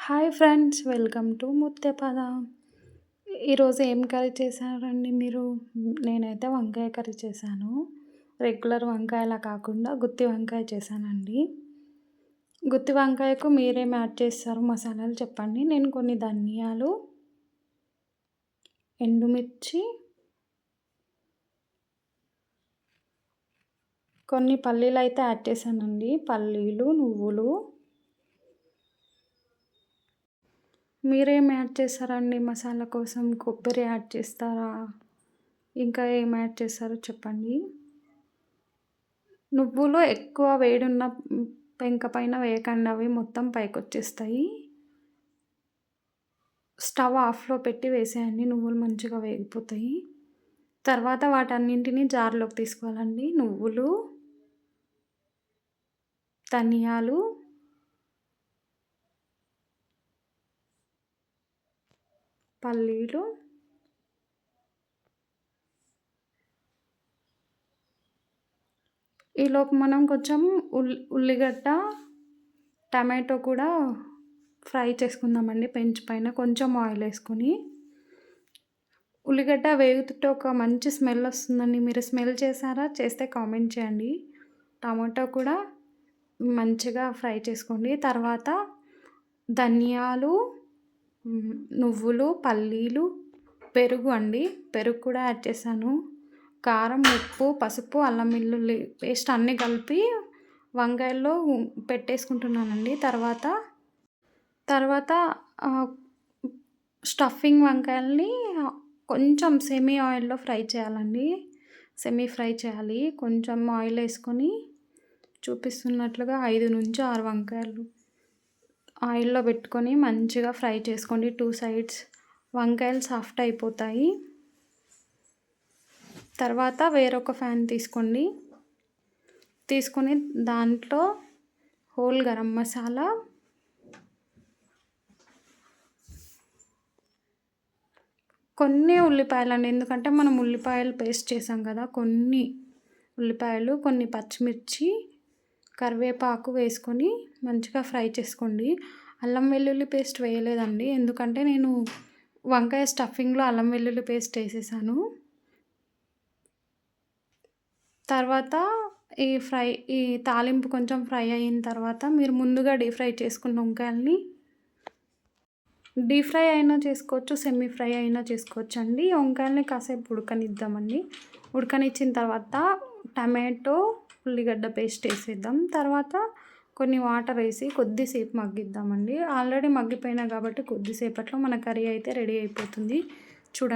Hi friends, welcome to Muttepada. ఈరోజు ఏం curry చేశారండి మీరు? నేనైతే వంకాయ కర్రీ చేశాను. రెగ్యులర్ వంకాయలా కాకుండా గుత్తి వంకాయ చేశానండి. గుత్తి వంకాయకు మీరేం యాడ్ చేస్తారు మసాలాలు చెప్పండి. నేను కొన్ని ధనియాలు, ఎండుమిర్చి, కొన్ని పల్లీలు అయితే యాడ్ చేశానండి. పల్లీలు, నువ్వులు. మీరేం యాడ్ చేస్తారండి మసాలా కోసం? కొబ్బరి యాడ్ చేస్తారా? ఇంకా ఏం యాడ్ చేస్తారో చెప్పండి. నువ్వులు ఎక్కువ వేడున్న పెంక పైన వేయకండి, అవి మొత్తం పైకొచ్చేస్తాయి. స్టవ్ ఆఫ్లో పెట్టి వేసేయండి, నువ్వులు మంచిగా వేగిపోతాయి. తర్వాత వాటన్నింటినీ జార్లోకి తీసుకోవాలండి. నువ్వులు, ధనియాలు, పల్లీలు, ఈలోపు మనం కొంచెం ఉల్లిగడ్డ, టమాటో కూడా ఫ్రై చేసుకుందామండి. పెంచు పైన కొంచెం ఆయిల్ వేసుకొని. ఉల్లిగడ్డ వేగుతుంటే ఒక మంచి స్మెల్ వస్తుందండి. మీరు స్మెల్ చేశారా? చేస్తే కామెంట్ చేయండి. టమాటో కూడా మంచిగా ఫ్రై చేసుకోండి. తర్వాత ధనియాలు, నువ్వులు, పల్లీలు, పెరుగు అండి. పెరుగు కూడా యాడ్ చేశాను. కారం, ఉప్పు, పసుపు, అల్లం వెల్లుల్లి పేస్ట్ అన్నీ కలిపి వంకాయల్లో పెట్టేసుకుంటున్నానండి. తర్వాత స్టఫింగ్ వంకాయల్ని కొంచెం సెమీ ఆయిల్లో ఫ్రై చేయాలండి. సెమీ ఫ్రై చేయాలి. కొంచెం ఆయిల్ వేసుకొని చూపిస్తున్నట్లుగా 5 నుంచి 6 వంకాయలు ఆయిల్లో పెట్టుకొని మంచిగా ఫ్రై చేసుకోండి 2 సైడ్స్. వంకాయలు సాఫ్ట్ అయిపోతాయి. తర్వాత వేరొక ఫ్యాన్ తీసుకొని దాంట్లో హోల్ గరం మసాలా, కొన్ని ఉల్లిపాయలండి, ఎందుకంటే మనం ఉల్లిపాయలు పేస్ట్ చేసాం కదా. కొన్ని ఉల్లిపాయలు, కొన్ని పచ్చిమిర్చి, కరివేపాకు వేసుకొని మంచిగా ఫ్రై చేసుకోండి. అల్లం వెల్లుల్లి పేస్ట్ వేయలేదండి, ఎందుకంటే నేను వంకాయ స్టఫింగ్లో అల్లం వెల్లుల్లి పేస్ట్ వేసేసాను. తర్వాత ఈ తాలింపు కొంచెం ఫ్రై అయిన తర్వాత మీరు ముందుగా డీప్ ఫ్రై చేసుకున్న వంకాయల్ని డీప్ ఫ్రై అయినా చేసుకోవచ్చు, సెమీ ఫ్రై అయినా చేసుకోవచ్చు అండి. వంకాయల్ని కాసేపు ఉడకనిద్దామండి. ఉడకనిచ్చిన తర్వాత టమాటో, ఉల్లిగడ్డ పేస్ట్ వేసేద్దాం. తర్వాత కొన్ని వాటర్ వేసి కొద్దిసేపు మగ్గిద్దామండి. ఆల్రెడీ మగ్గిపోయినా కాబట్టి కొద్దిసేపట్లో మన కర్రీ అయితే రెడీ అయిపోతుంది. చూడండి.